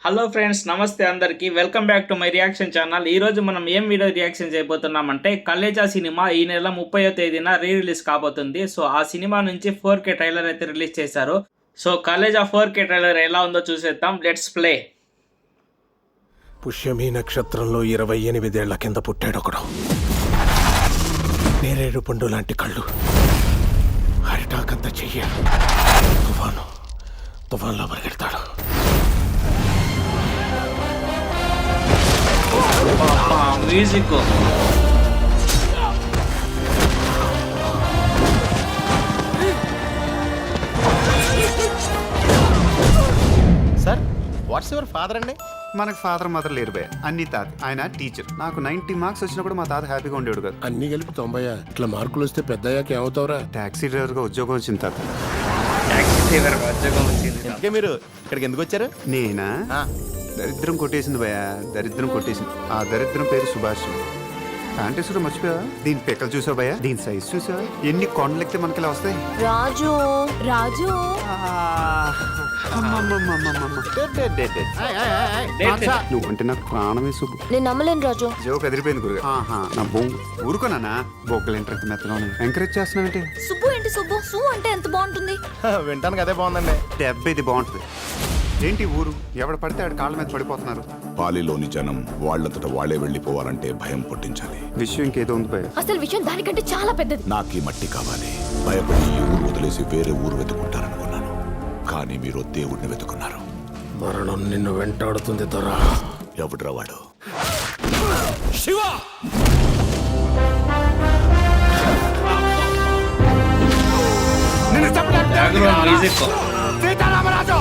Hello friends, నమస్తే అందరికీ. Welcome back to my reaction channel. ఈరోజు మనం ఏం వీడియో రియాక్షన్ చేయబోతున్నామంటే కలేజా సినిమా ఈ నెల 30వ తేదీన రిలీజ్ కాబోతుంది. సో ఆ సినిమా నుంచి 4K ట్రైలర్ అయితే రిలీజ్ చేశారు. సో కలేజా 4K ట్రైలర్ ఎలా ఉందో చూసేద్దాం. Let's play. పుష్యమి నక్షత్రంలో 28 ఏళ్ల కింద పుట్టాడొకడు. నేరేడు పండు లాంటి కళ్ళు, అరిటాకంత చెయ్యాడు. తుఫాన్లో పరిగెడతాడు. Music sir, what's your father అండి? మనకు ఫాదర్ మదర్ లేరు బే, అన్ని తాత. ఆయన టీచర్. నాకు 90 మార్క్స్ వచ్చినప్పుడు మా తాత హ్యాపీగా ఉండేవాడు కదా. అన్ని కలిపి 90. ఇట్లా మార్కులు వస్తే పెద్దయ్యాక ఏమవుతావురా? టాక్సీ డ్రైవర్గా ఉద్యోగం వచ్చింది తాత. అందుకే మీరు ఇక్కడికి ఎందుకు వచ్చారు? నేనా? దరిద్రం కొట్టేసింది భయ, దరిద్రం కొట్టేసింది. ఆ దరిద్రం పేరు సుభాష్. ఫ్యాంటసీలో మర్చిపోయా? దీని పెక్కలు చూసావు భయ, దీని సైజ్ చూసావా? ఎన్ని కొండలు ఎక్కితే మనకి ఇలా వస్తాయి. రాజు రాజు నువ్వు అంటే నాకు ప్రాణమే సుబ్బు. నేను నమ్మలేను రాజు. జోక్ ఎదిరిపోయింది గురుగా. నా బొంగు ఊరుకోనా? బొగ్గలు ఎంటర్ మెత్తగా ఎంకరేజ్ చేస్తున్నావేంటి? సుబ్బు ఏంటి సుబ్బు? సు అంటే ఎంత బాగుంటుంది. వింటానికి అదే బాగుందండి. ఇది బాగుంటుంది. ఏంటి ఊరు? ఎవడు పడితే ఆడు కాళ్ళ మీద పడిపోతున్నారు. పాలిలోని జనం వాళ్లంతట వాళ్లే వెళ్లిపోవాలంటే భయం పుట్టించాలి. విషయం ఇంకేదో ఉంది భయ. అసలు విషయం దానికంటే చాలా పెద్దది. నాకీ మట్టి కావాలి. భయపడి ఈ ఊరు వదిలేసి వేరే ఊరు వెతుకుంటారనుకున్నాను, కానీ మీరు దేవుడిని వెతుకున్నారు. మరణం నిన్ను వెంటాడుతుంది దొరా. ఎవడ్రా వాడు? Shiva! Background music. Sitaramaraju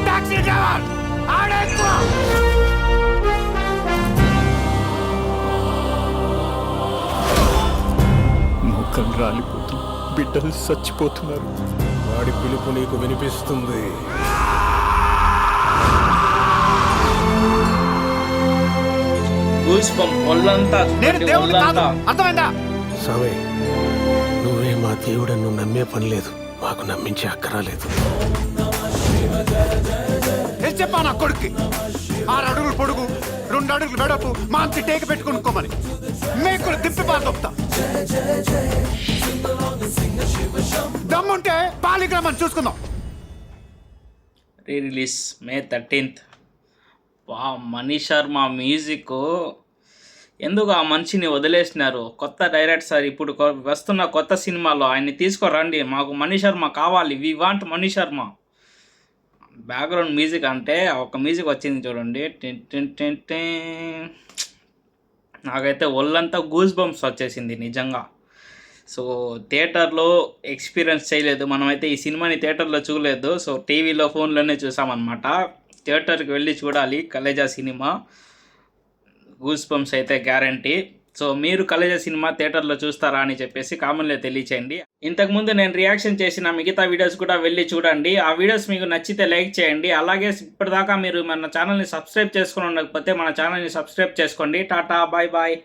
taxi driver మొక్కలు రాలిపోతూ బిడ్డలు చచ్చిపోతున్నారు. వాడి పిలుపు నీకు వినిపిస్తుంది. గూస్ బంప్ ఒళ్ళంతా అర్థమైందా? స్వామి, నువ్వే మా దేవుడನ್ನು నమ్మే పని లేదు, మాకు నమ్మించే అక్కరాలేదు. ఏం చెప్పా నా కొడుక్కి? 6 అడుగులు పొడుగు, 2 అడుగులు వెడపు, మాంచి టేక పెట్టుకునుకోమని మేకులు దింపి పారుతా. దమ్ముంటే పాలిగ్రామని చూసుకుందాం. రీ రిలీజ్ మే 13th. మనీష్ శర్మ మ్యూజిక్. ఎందుకు ఆ మనిషిని వదిలేసినారు? కొత్త డైరెక్టర్ సార్, ఇప్పుడు వస్తున్న కొత్త సినిమాలో ఆయన్ని తీసుకురండి, మాకు మనీష్ శర్మ కావాలి, we want Manish Sharma. Background music అంటే ఒక మ్యూజిక్ వచ్చింది చూడండి, నాకైతే ఒళ్ళంతా గూస్ బంప్స్ వచ్చేసింది నిజంగా. సో థియేటర్లో ఎక్స్పీరియన్స్ చేయలేదు మనమైతే, ఈ సినిమాని థియేటర్లో చూడలేదు. సో టీవీలో ఫోన్లోనే చూసామన్నమాట. థియేటర్కి వెళ్ళి చూడాలి కలేజా సినిమా. గూస్ బంప్స్ అయితే గ్యారంటీ. సో మీరు కలేజా సినిమా థియేటర్లో చూస్తారా అని చెప్పేసి కామెంట్లో తెలియచేయండి. ఇంతకుముందు నేను రియాక్షన్ చేసిన మిగతా వీడియోస్ కూడా వెళ్ళి చూడండి. ఆ వీడియోస్ మీకు నచ్చితే లైక్ చేయండి. అలాగే ఇప్పటిదాకా మీరు మన ఛానల్ని సబ్స్క్రైబ్ చేసుకుని ఉండకపోతే మన ఛానల్ని సబ్స్క్రైబ్ చేసుకోండి. Tata, bye bye.